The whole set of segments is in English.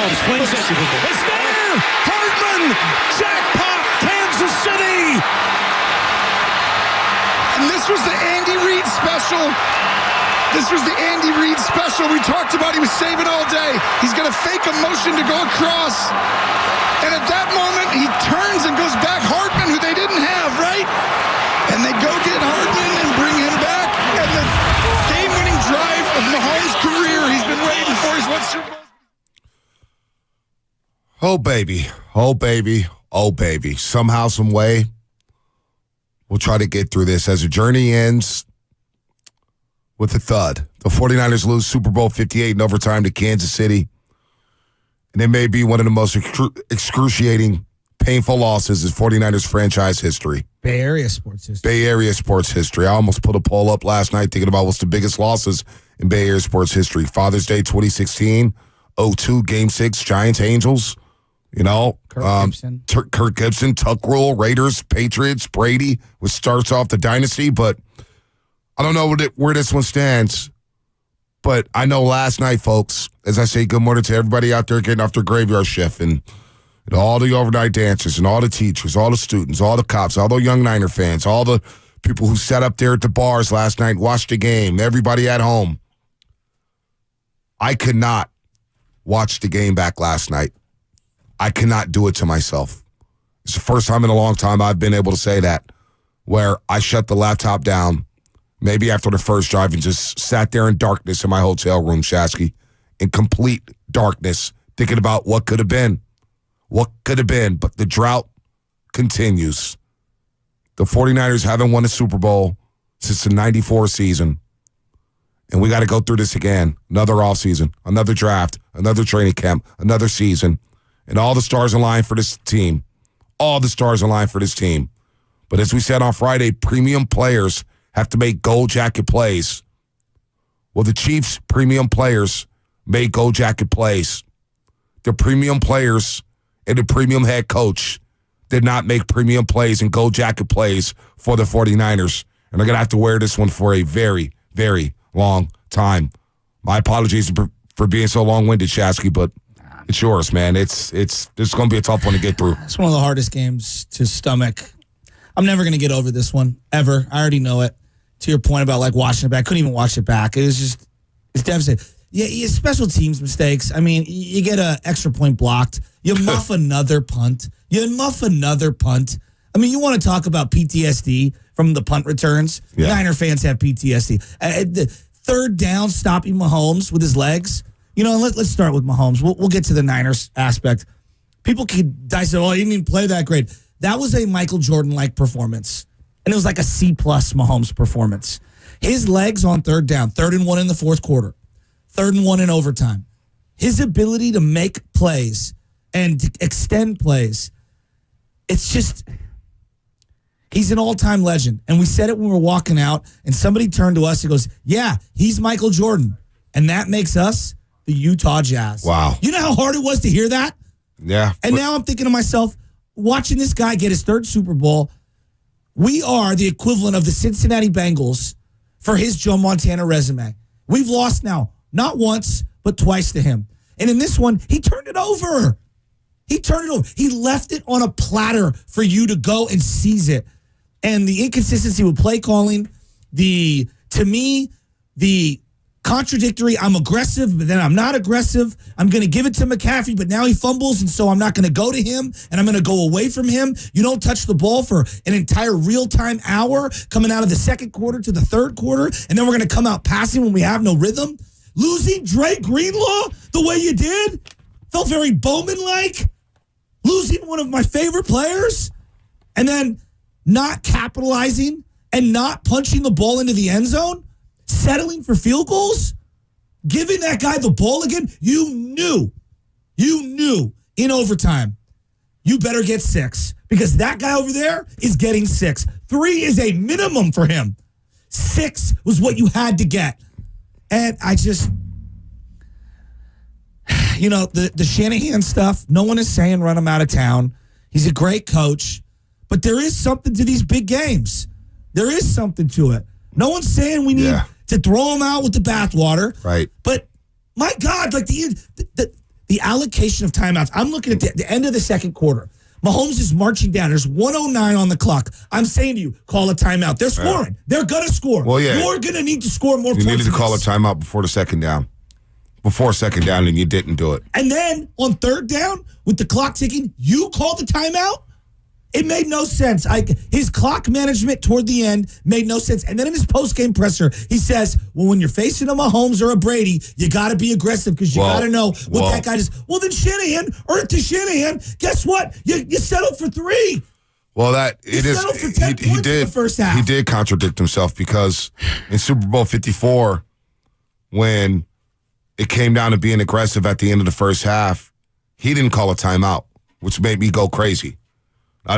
Mahomes flings it. It's there! Hardman! Jackpot! Kansas City! And this was the Andy Reid special. This was the Andy Reid special we talked about. He was saving all day. He's going to fake a motion to go across. And at that moment, he turns and goes back. Hardman, who they didn't have, right? And they go get Hardman and bring him back. And the game-winning drive of Mahomes' career he's been waiting for. He's won Super Bowl. Oh, baby. Oh, baby. Oh, baby. Somehow, some way, we'll try to get through this as the journey ends with a thud. The 49ers lose Super Bowl 58 in overtime to Kansas City. And it may be one of the most excruciating, painful losses in 49ers franchise history. Bay Area sports history. Bay Area sports history. I almost put a poll up last night thinking about what's the biggest losses in Bay Area sports history. Father's Day 2016, 0-2, Game 6, Giants-Angels. You know, Kirk Gibson. Kirk Gibson, Tuck Rule, Raiders, Patriots, Brady, which starts off the dynasty. But I don't know where this one stands. But I know last night, folks, as I say good morning to everybody out there getting off their graveyard shift and all the overnight dancers and all the teachers, all the students, all the cops, all the young Niner fans, all the people who sat up there at the bars last night and watched the game, everybody at home. I could not watch the game back last night. I cannot do it to myself. It's the first time in a long time I've been able to say that, where I shut the laptop down, maybe after the first drive, and just sat there in darkness in my hotel room, Shasky, in complete darkness, thinking about what could have been. What could have been, but the drought continues. The 49ers haven't won a Super Bowl since the 94 season. And we got to go through this again. Another offseason, another draft, another training camp, another season. And all the stars align for this team. All the stars align for this team. But as we said on Friday, premium players have to make gold jacket plays. Well, the Chiefs' premium players made gold jacket plays. The premium players and the premium head coach did not make premium plays and gold jacket plays for the 49ers. And they're going to have to wear this one for a very, very long time. My apologies for being so long-winded, Shasky, but it's yours, man. This is going to be a tough one to get through. It's one of the hardest games to stomach. I'm never going to get over this one, ever. I already know it. To your point about, like, watching it back. Couldn't even watch it back. It's devastating. Yeah, special teams mistakes. I mean, you get an extra point blocked. You muff another punt. I mean, you want to talk about PTSD from the punt returns? Yeah. Niner fans have PTSD. The third down, stopping Mahomes with his legs. You know, let's start with Mahomes. We'll get to the Niners aspect. People could dissect, he didn't even play that great. That was a Michael Jordan-like performance. And it was like a C-plus Mahomes performance. His legs on third down, 3rd and 1 in the fourth quarter, 3rd and 1 in overtime. His ability to make plays and to extend plays, it's just, he's an all-time legend. And we said it when we were walking out, and somebody turned to us and goes, yeah, he's Michael Jordan. And that makes us the Utah Jazz. Wow. You know how hard it was to hear that? Yeah. And now I'm thinking to myself, watching this guy get his 3rd Super Bowl, we are the equivalent of the Cincinnati Bengals for his Joe Montana resume. We've lost now, not once, but twice to him. And in this one, he turned it over. He left it on a platter for you to go and seize it. And the inconsistency with play calling, the contradictory, I'm aggressive, but then I'm not aggressive. I'm going to give it to McCaffrey, but now he fumbles, and so I'm not going to go to him, and I'm going to go away from him. You don't touch the ball for an entire real-time hour coming out of the second quarter to the third quarter, and then we're going to come out passing when we have no rhythm. Losing Dre Greenlaw the way you did felt very Bowman-like. Losing one of my favorite players, and then not capitalizing and not punching the ball into the end zone. Settling for field goals, giving that guy the ball again. You knew in overtime, you better get 6 because that guy over there is getting 6. 3 is a minimum for him. 6 was what you had to get. And I just, the Shanahan stuff, no one is saying run him out of town. He's a great coach, but there is something to these big games. There is something to it. No one's saying we need to throw him out with the bathwater. Right. But my God, like the the allocation of timeouts. I'm looking at the end of the second quarter. Mahomes is marching down. There's 1:09 on the clock. I'm saying to you, call a timeout. They're scoring. They're going to score. Well, yeah. You're going to need to score more points. You needed to call a timeout before second down, and you didn't do it. And then on third down, with the clock ticking, you called the timeout? It made no sense. His clock management toward the end made no sense. And then in his post-game presser, he says, well, when you're facing a Mahomes or a Brady, you got to be aggressive because you got to know what that guy is. Well, then Shanahan, guess what? You settled for 3. Well, he settled for 10 points in the first half. He did contradict himself because in Super Bowl 54, when it came down to being aggressive at the end of the first half, he didn't call a timeout, which made me go crazy.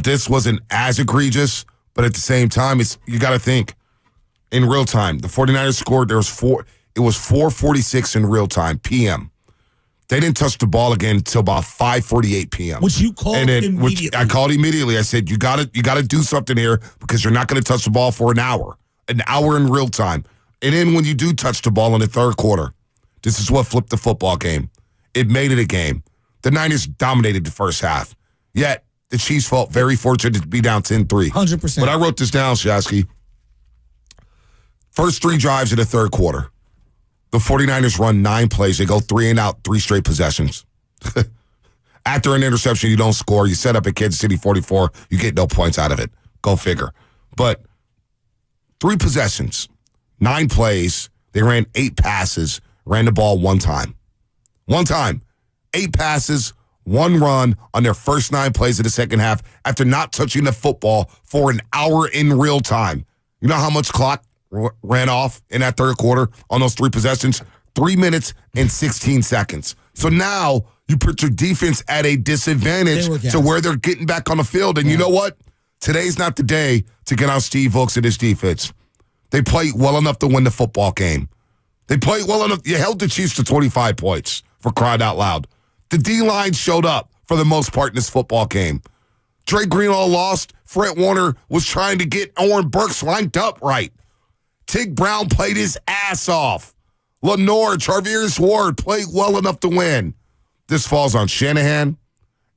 This wasn't as egregious, but at the same time, you got to think in real time. The 49ers scored. It was 4:46 in real time, PM. They didn't touch the ball again until about 5:48 PM. Which you called immediately. Which I called immediately. I said, you got to do something here because you're not going to touch the ball for an hour in real time. And then when you do touch the ball in the third quarter, this is what flipped the football game. It made it a game. The Niners dominated the first half. Yet, the Chiefs felt very fortunate to be down 10-3. 100%. But I wrote this down, Shasky. First 3 drives in the third quarter. The 49ers run 9 plays. They go 3 and out, 3 straight possessions. After an interception, you don't score. You set up at Kansas City 44. You get no points out of it. Go figure. But 3 possessions, 9 plays. They ran 8 passes, ran the ball 1 time. 1 time. 8 passes, 1 run on their first 9 plays of the second half after not touching the football for an hour in real time. You know how much clock ran off in that third quarter on those 3 possessions? 3 minutes and 16 seconds. So now you put your defense at a disadvantage to where they're getting back on the field. And you know what? Today's not the day to get on Steve Wilks and his defense. They played well enough to win the football game. They played well enough. You held the Chiefs to 25 points, for crying out loud. The D-line showed up for the most part in this football game. Dre Greenlaw lost. Fred Warner was trying to get Oren Burks lined up right. Tig Brown played his ass off. Lenore, Charvarius Ward played well enough to win. This falls on Shanahan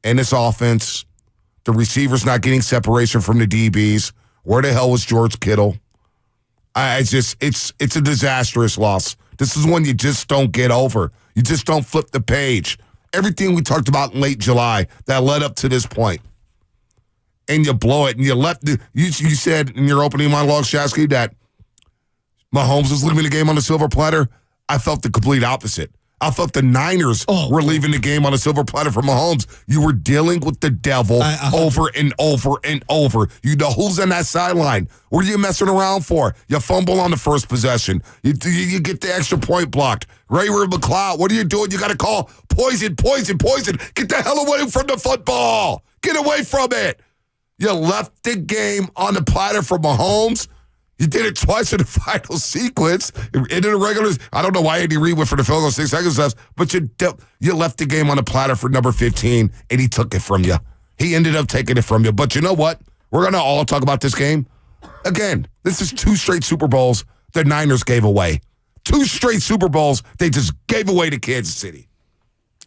and this offense. The receivers not getting separation from the DBs. Where the hell was George Kittle? It's a disastrous loss. This is one you just don't get over. You just don't flip the page. Everything we talked about in late July that led up to this point. And you blow it. And you said in your opening monologue, Shasky, that Mahomes was leaving the game on the silver platter. I felt the complete opposite. I thought the Niners were leaving the game on a silver platter for Mahomes. You were dealing with the devil over and over and over. You know who's on that sideline. What are you messing around for? You fumble on the first possession. You get the extra point blocked. Ray-Ray McLeod, what are you doing? You got to call poison. Get the hell away from the football. Get away from it. You left the game on the platter for Mahomes. You did it twice in the final sequence. In the regulars, I don't know why Andy Reid went for the field goal 6 seconds left, but you left the game on the platter for number 15, and he took it from you. He ended up taking it from you. But you know what? We're going to all talk about this game. Again, this is 2 straight Super Bowls the Niners gave away. 2 straight Super Bowls they just gave away to Kansas City.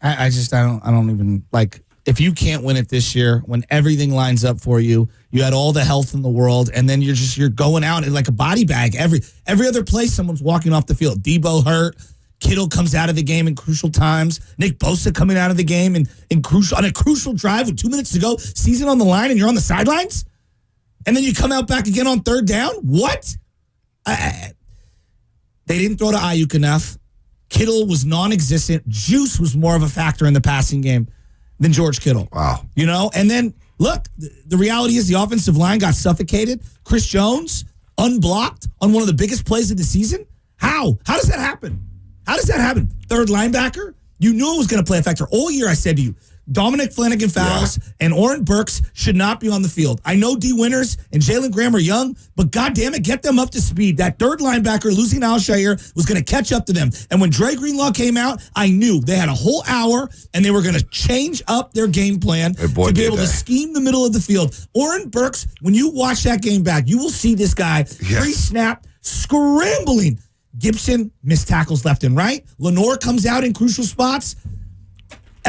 I don't even, like, if you can't win it this year, when everything lines up for you, you had all the health in the world, and then you're going out in like a body bag. Every other place, someone's walking off the field. Debo hurt. Kittle comes out of the game in crucial times. Nick Bosa coming out of the game on a crucial drive with 2 minutes to go, season on the line, and you're on the sidelines? And then you come out back again on third down? What? They didn't throw to Ayuk enough. Kittle was non-existent. Juice was more of a factor in the passing game than George Kittle. Wow. You know, and then, look, the reality is the offensive line got suffocated. Chris Jones unblocked on one of the biggest plays of the season. How? How does that happen? Third linebacker? You knew it was going to play a factor. All year I said to you, Dominic Flanagan Fowles and Oren Burks should not be on the field. I know D. Winters and Jalen Graham are young, but goddamn it, get them up to speed. That third linebacker, losing Alshire, was going to catch up to them. And when Dre Greenlaw came out, I knew they had a whole hour and they were going to change up their game plan to be able to scheme the middle of the field. Oren Burks, when you watch that game back, you will see this guy pre-snap scrambling. Gibson missed tackles left and right. Lenore comes out in crucial spots.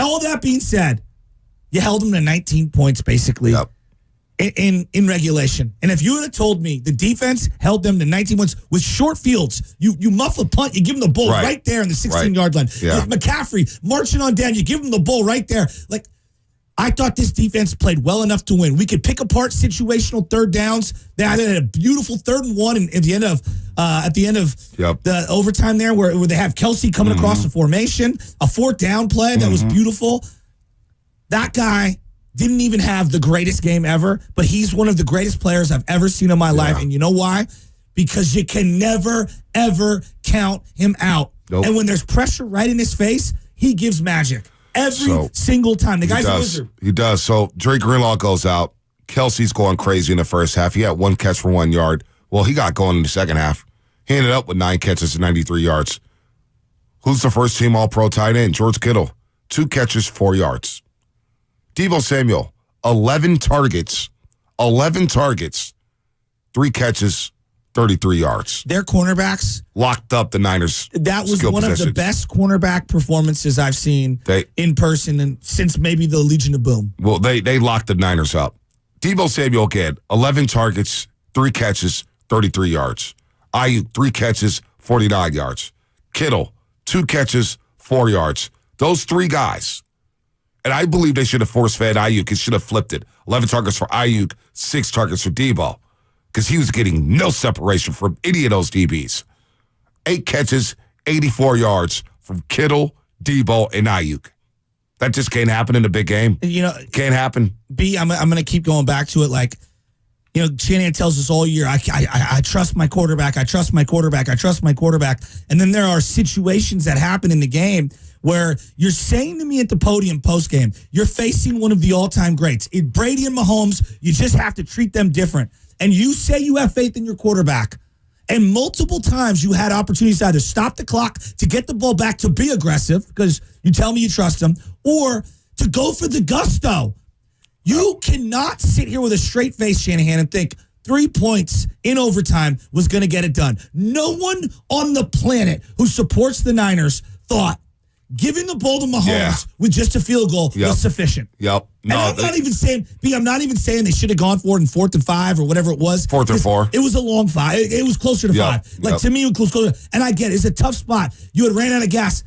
All that being said, you held them to 19 points basically in regulation. And if you would have told me the defense held them to 19 points with short fields, you muff a punt, you give them the ball right there in the 16-yard line. Yeah. With McCaffrey marching on down, you give them the ball right there. Like, I thought this defense played well enough to win. We could pick apart situational third downs. They had a beautiful 3rd and 1 at the end of the overtime there, where they have Kelsey coming across the formation, a 4th down play that was beautiful. That guy didn't even have the greatest game ever, but he's one of the greatest players I've ever seen in my life. And you know why? Because you can never, ever count him out. Nope. And when there's pressure right in his face, he gives magic. Every single time. The guy's a wizard. He does. So Drake Greenlaw goes out. Kelsey's going crazy in the first half. He had 1 catch for 1 yard. Well, he got going in the second half. He ended up with 9 catches and 93 yards. Who's the first team All-Pro tight end? George Kittle. 2 catches, 4 yards. Deebo Samuel, 11 targets, 3 catches, 33 yards. Their cornerbacks Locked up the Niners. That was one of the best cornerback performances I've seen in person and since maybe the Legion of Boom. Well, they locked the Niners up. Deebo Samuel again, 11 targets, 3 catches, 33 yards. Ayuk, 3 catches, 49 yards. Kittle, 2 catches, 4 yards. Those 3 guys. And I believe they should have force-fed Ayuk. It should have flipped it. 11 targets for Ayuk, 6 targets for Deebo. Because he was getting no separation from any of those DBs. 8 catches, 84 yards from Kittle, Deebo, and Ayuk. That just can't happen in a big game. You know, can't happen. B, I'm going to keep going back to it. Like, you know, Shanahan tells us all year, I trust my quarterback. I trust my quarterback. I trust my quarterback. And then there are situations that happen in the game where you're saying to me at the podium post-game, you're facing one of the all-time greats. Brady and Mahomes, you just have to treat them different. And you say you have faith in your quarterback, and multiple times you had opportunities to either stop the clock, to get the ball back, to be aggressive, because you tell me you trust him, or to go for the gusto. You cannot sit here with a straight face, Shanahan, and think 3 points in overtime was going to get it done. No one on the planet who supports the Niners thought giving the ball to Mahomes with just a field goal was sufficient. Yep. No, and I'm not even saying they should have gone for it in 4th and 5 or whatever it was. 4th and 4. It was a long 5. It was closer to 5. Like, to me, it was closer. And I get it. It's a tough spot. You had ran out of gas.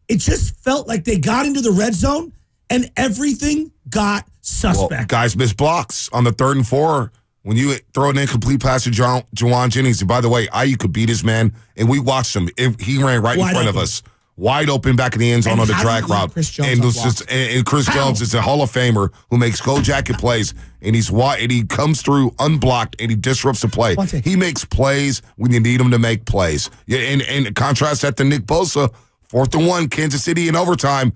It just felt like they got into the red zone and everything got suspect. Well, guys missed blocks on the 3rd and 4. When you throw an incomplete pass to Juwan Jennings, and by the way, IU could beat his man, and we watched him. He ran right in front of us. Wide open back in the end zone on the drag route. Chris Jones is a Hall of Famer who makes gold jacket plays, and he comes through unblocked and he disrupts the play. He makes plays when you need him to make plays. Yeah, and contrast that to Nick Bosa, 4th and 1, Kansas City in overtime.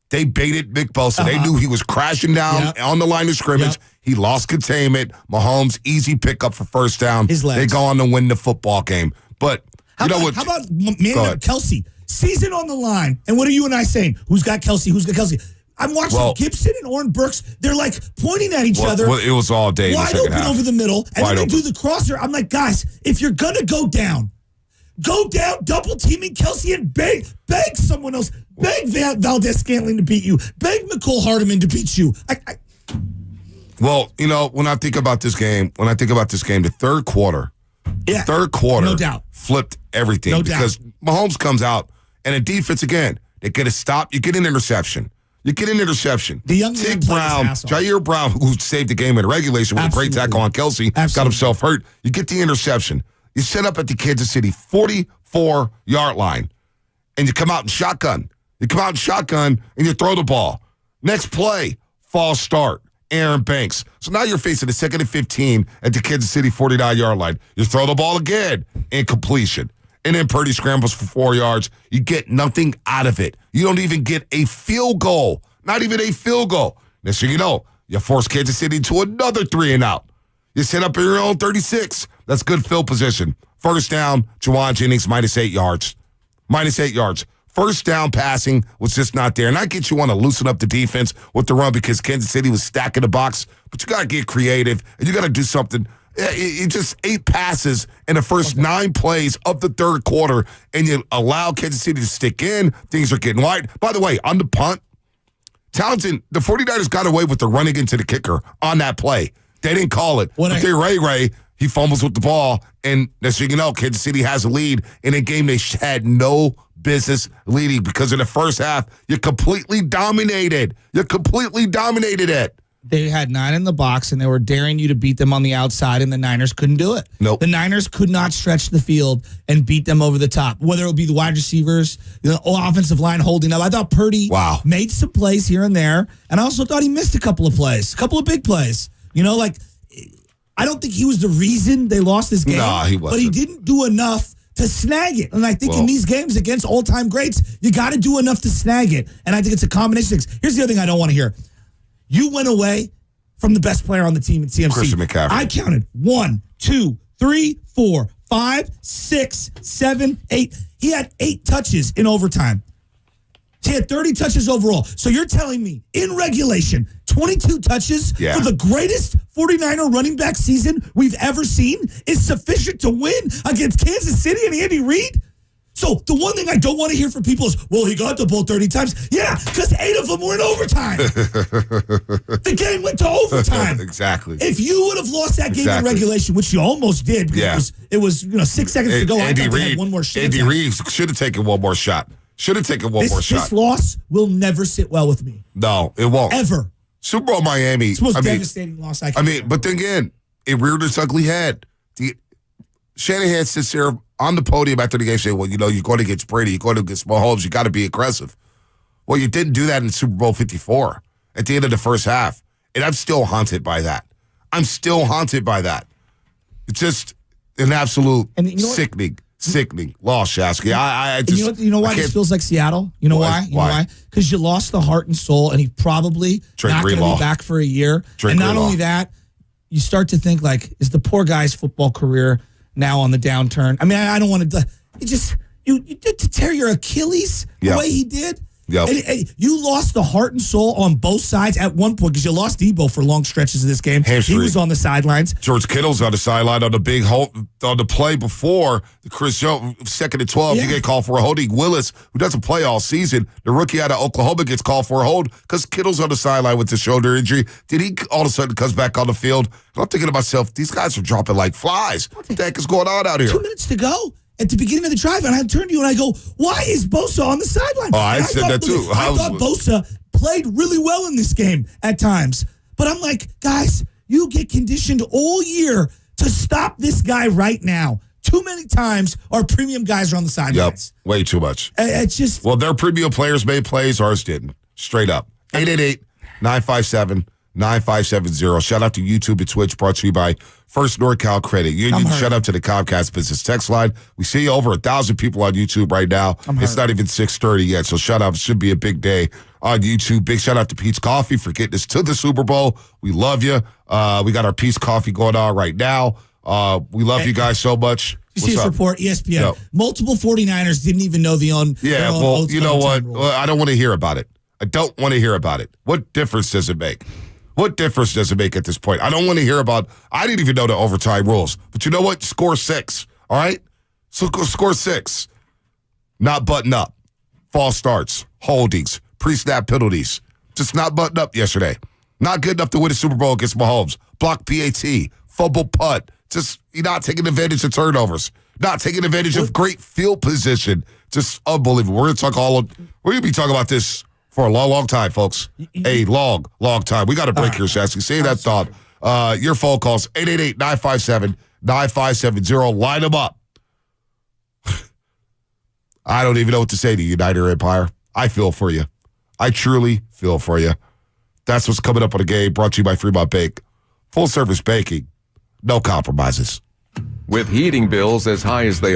They baited Nick Bosa. They knew he was crashing down on the line of scrimmage. He lost containment. Mahomes, easy pickup for first down. They go on to win the football game. But how about Kelsey? Season on the line. And what are you and I saying? Who's got Kelsey? Who's got Kelsey? I'm watching Gibson and Oren Burks. They're like pointing at each other. Well, it was all day. Wide open over the middle. And then they do the crosser. I'm like, guys, if you're going to go down, double teaming Kelsey and beg someone else. Beg Valdez-Scantling to beat you. Beg Mecole Hardman to beat you. Well, you know, when I think about this game, the third quarter, no doubt, flipped everything because Mahomes comes out and a defense again. They get a stop. You get an interception. The young Tig Brown, Jair Brown, who saved the game in regulation with a great tackle on Kelsey, got himself hurt. You get the interception. You set up at the Kansas City 44-yard line, and you come out in shotgun. And you throw the ball. Next play, false start. Aaron Banks. So now you're facing a 2nd and 15 at the Kansas City 49-yard line. You throw the ball again, incompletion. And then Purdy scrambles for 4 yards. You get nothing out of it. You don't even get a field goal. Not even a field goal. Next thing you know, you force Kansas City to another 3 and out. You set up your own 36. That's good field position. First down, Juwan Jennings, -8 yards. -8 yards. First down passing was just not there. And I get you want to loosen up the defense with the run because Kansas City was stacking the box, but you got to get creative and you got to do something. It just 8 passes in the first 9 plays of the third quarter, and you allow Kansas City to stick in. Things are getting wide. By the way, on the punt, Townsend, the 49ers got away with the running into the kicker on that play. They didn't call it. Ray, he fumbles with the ball, and as you know, Kansas City has a lead in a game they had no business leading because in the first half, you completely dominated. It. They had 9 in the box, and they were daring you to beat them on the outside, and the Niners couldn't do it. Nope. The Niners could not stretch the field and beat them over the top, whether it would be the wide receivers, the offensive line holding up. I thought Purdy made some plays here and there, and I also thought he missed a couple of big plays. I don't think he was the reason they lost this game. Nah, he wasn't. But he didn't do enough to snag it. And I think in these games against all-time greats, you got to do enough to snag it. And I think it's a combination of things. Here's the other thing I don't want to hear. You went away from the best player on the team in CMC. Christian McCaffrey. I counted 1, 2, 3, 4, 5, 6, 7, 8. He had 8 touches in overtime. He had 30 touches overall. So you're telling me, in regulation, 22 touches for the greatest 49er running back season we've ever seen is sufficient to win against Kansas City and Andy Reid? So the one thing I don't want to hear from people is, well, he got the ball 30 times. Yeah, because 8 of them were in overtime. The game went to overtime. Exactly. If you would have lost that game in regulation, which you almost did, because it was 6 seconds to go. Andy I thought they Reid had one more shot. Andy Reid should have taken one more shot. This loss will never sit well with me. No, it won't. Ever. Super Bowl Miami. It's the most devastating loss I can remember. But then again, it reared its ugly head. Shanahan sits there on the podium after the game saying, well, you're going against Brady, you're going against Mahomes, you got to be aggressive. Well, you didn't do that in Super Bowl 54 at the end of the first half. And I'm still haunted by that. It's just an absolute sickening loss, Shasky. I just, you know why this feels like Seattle? You know why? Why? Because you lost the heart and soul, and he probably not going to be back for a year. And not only that, you start to think, is the poor guy's football career now on the downturn? I mean, I don't want to. You did to tear your Achilles the way he did. Yep. And you lost the heart and soul on both sides at one point because you lost Debo for long stretches of this game. He was on the sidelines. George Kittle's on the sideline on the big on the play before the Chris Jones 2nd and 12. You get called for a holding. Willis, who doesn't play all season, the rookie out of Oklahoma, gets called for a hold because Kittle's on the sideline with the shoulder injury. Then he all of a sudden comes back on the field. And I'm thinking to myself, these guys are dropping like flies. What the heck is going on out here? 2 minutes to go. At the beginning of the drive, and I turned to you and I go, why is Bosa on the sideline? Oh, I said that too. I thought Bosa played really well in this game at times. But I'm like, guys, you get conditioned all year to stop this guy right now. Too many times our premium guys are on the sidelines. Yep, way too much. It's just... Well, their premium players made plays, ours didn't. Straight up. 888-957-9570. Shout out to YouTube and Twitch, brought to you by First NorCal Credit Union. Shout out to the Comcast Business Text Line. We see over 1,000 people on YouTube right now. It's not even 6:30 yet, so shout out. It should be a big day on YouTube. Big shout out to Pete's Coffee for getting us to the Super Bowl. We love you. We got our Pete's Coffee going on right now. We love you guys so much. You see this report, ESPN. Yep. Multiple 49ers didn't even know their own you know what? Well, I don't want to hear about it. I don't want to hear about it. What difference does it make? What difference does it make at this point? I don't want to hear about, I didn't even know the overtime rules. But you know what? Score 6, all right? So score 6. Not button up. False starts, holdings, pre-snap penalties. Just not button up yesterday. Not good enough to win a Super Bowl against Mahomes. Block PAT, fumble punt. Just you're not taking advantage of turnovers. Not taking advantage of great field position. Just unbelievable. We're going to be talking about this for a long, long time, folks. A long, long time. We got a break here, Shasky. Save that thought. Your phone calls, 888-957-9570. Line them up. I don't even know what to say to you, United Empire. I feel for you. I truly feel for you. That's what's coming up on the game, brought to you by Fremont Bake. Full-service baking. No compromises. With heating bills as high as they are.